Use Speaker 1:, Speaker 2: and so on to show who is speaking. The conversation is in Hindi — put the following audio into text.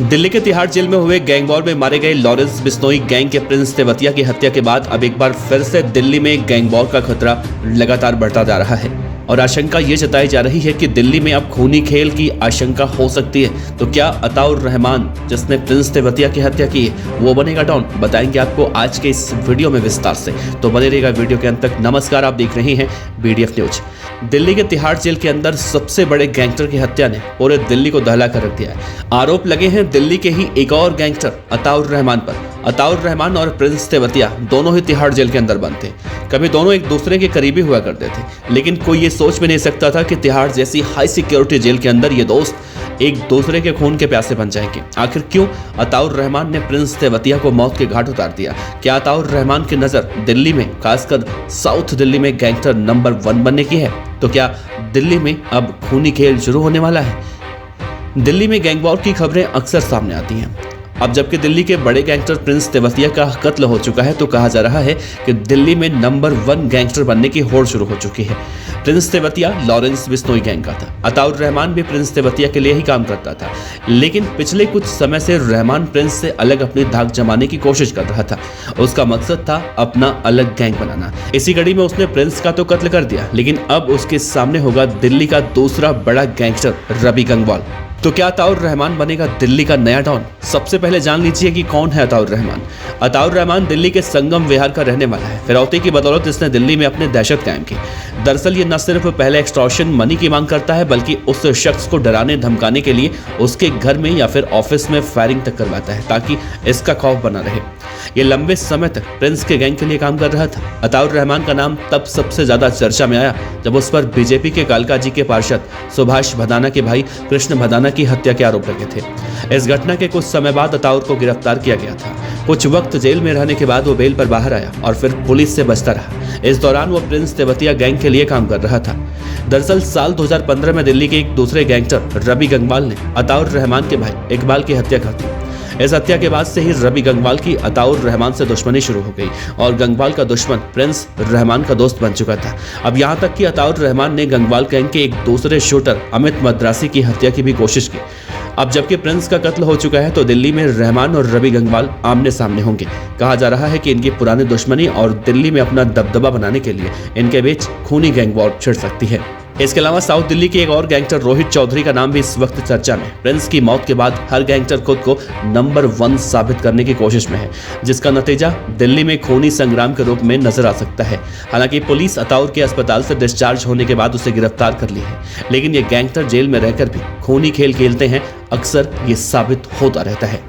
Speaker 1: दिल्ली के तिहाड़ जेल में हुए गैंग वॉर में मारे गए लॉरेंस बिश्नोई गैंग के प्रिंस तेवतिया की हत्या के बाद अब एक बार फिर से दिल्ली में गैंग वॉर का खतरा लगातार बढ़ता जा रहा है और आशंका ये जताई जा रही है कि दिल्ली में अब खूनी खेल की आशंका हो सकती है। तो क्या अताउर रहमान जिसने प्रिंस तेवतिया की हत्या की है वो बनेगा डॉन? बताएंगे आपको आज के इस वीडियो में विस्तार से, तो बने रहिएगा वीडियो के अंत तक। नमस्कार, आप देख रहे हैं BDF न्यूज। दिल्ली के तिहाड़ जेल के अंदर सबसे बड़े गैंगस्टर की हत्या ने पूरे दिल्ली को दहला कर रख दिया है। आरोप लगे हैं दिल्ली के ही एक और गैंगस्टर अताउर रहमान पर। अताउर रहमान और प्रिंस तेवतिया दोनों ही तिहाड़ जेल के अंदर बंद थे। कभी दोनों एक दूसरे के करीबी हुआ करते थे, लेकिन कोई ये सोच भी नहीं सकता था कि तिहाड़ जैसी हाई सिक्योरिटी जेल के अंदर ये दोस्त एक दूसरे के खून के प्यासे बन जाएंगे। आखिर क्यों अताउर रहमान ने प्रिंस तेवतिया को मौत के घाट उतार दिया? क्या अताउर रहमान की नजर दिल्ली में, खासकर साउथ दिल्ली में गैंगस्टर नंबर 1 बनने की है? तो क्या दिल्ली में अब खूनी खेल शुरू होने वाला है? दिल्ली में गैंग वॉर की खबरें अक्सर सामने आती हैं। अब जबकि दिल्ली के बड़े गैंगस्टर प्रिंस तेवतिया का कत्ल हो चुका है, तो कहा जा रहा है कि दिल्ली में नंबर 1 गैंगस्टर बनने की होड़ शुरू हो चुकी है। Prince Tewatia Lawrence Bishnoi gang का था। अताउर रहमान भी प्रिंस तेवतिया के लिए ही काम करता था, लेकिन पिछले कुछ समय से रहमान प्रिंस से अलग अपनी धाक जमाने की कोशिश कर रहा था। उसका मकसद था अपना अलग गैंग बनाना। इसी कड़ी में उसने प्रिंस का तो कत्ल कर दिया, लेकिन अब उसके सामने होगा दिल्ली का दूसरा बड़ा गैंगस्टर रवि गंगवाल। तो क्या अताउर रहमान बनेगा दिल्ली का नया डॉन? सबसे पहले जान लीजिए कि कौन है अताउर रहमान। अताउर रहमान दिल्ली के संगम विहार का रहने वाला है। फिरौती की बदौलत इसने दिल्ली में अपने दहशत कायम की। दरअसल ये न सिर्फ पहले एक्सटॉर्शन मनी की मांग करता है, बल्कि उस शख्स को डराने धमकाने के लिए उसके घर में या फिर ऑफिस में फायरिंग तक करवाता है, ताकि इसका खौफ बना रहे। ये लंबे समय तक प्रिंस के गैंग के लिए काम कर रहा था। अताउर रहमान का नाम तब सबसे ज्यादा चर्चा में आया जब उस पर बीजेपी के कालकाजी के पार्षद सुभाष भदाना के भाई कृष्ण भदाना की हत्या के आरोप लगे थे। इस घटना के कुछ समय बाद अताउर को गिरफ्तार किया गया था। कुछ वक्त जेल में रहने के बाद वो बेल पर बाहर आया और फिर पुलिस से बचता रहा। इस दौरान वो प्रिंस तेवतिया गैंग के लिए काम कर रहा था। दरअसल साल 2015 में दिल्ली के एक दूसरे गैंगस्टर रवि गंगवाल ने अताउर रहमान के भाई इकबाल की हत्या कर दी। इस हत्या के बाद से ही रवि गंगवाल की अताउर रहमान से दुश्मनी शुरू हो गई और गंगवाल का दुश्मन प्रिंस रहमान का दोस्त बन चुका था। अब यहां तक कि अताउर रहमान ने गंगवाल गैंग के एक दूसरे शूटर अमित मद्रासी की हत्या की भी कोशिश की। अब जबकि प्रिंस का कत्ल हो चुका है, तो दिल्ली में रहमान और रवि गंगवाल आमने सामने होंगे। कहा जा रहा है कि इनकी पुरानी दुश्मनी और दिल्ली में अपना दबदबा बनाने के लिए इनके बीच खूनी गैंग वॉर छिड़ सकती है। इसके अलावा साउथ दिल्ली के एक और गैंगस्टर रोहित चौधरी का नाम भी इस वक्त चर्चा में। प्रिंस की मौत के बाद हर गैंगस्टर खुद को नंबर 1 साबित करने की कोशिश में है, जिसका नतीजा दिल्ली में खूनी संग्राम के रूप में नजर आ सकता है। हालांकि पुलिस अताउर के अस्पताल से डिस्चार्ज होने के बाद उसे गिरफ्तार कर ली है, लेकिन ये गैंगस्टर जेल में रहकर भी खूनी खेल खेलते हैं, अक्सर ये साबित होता रहता है।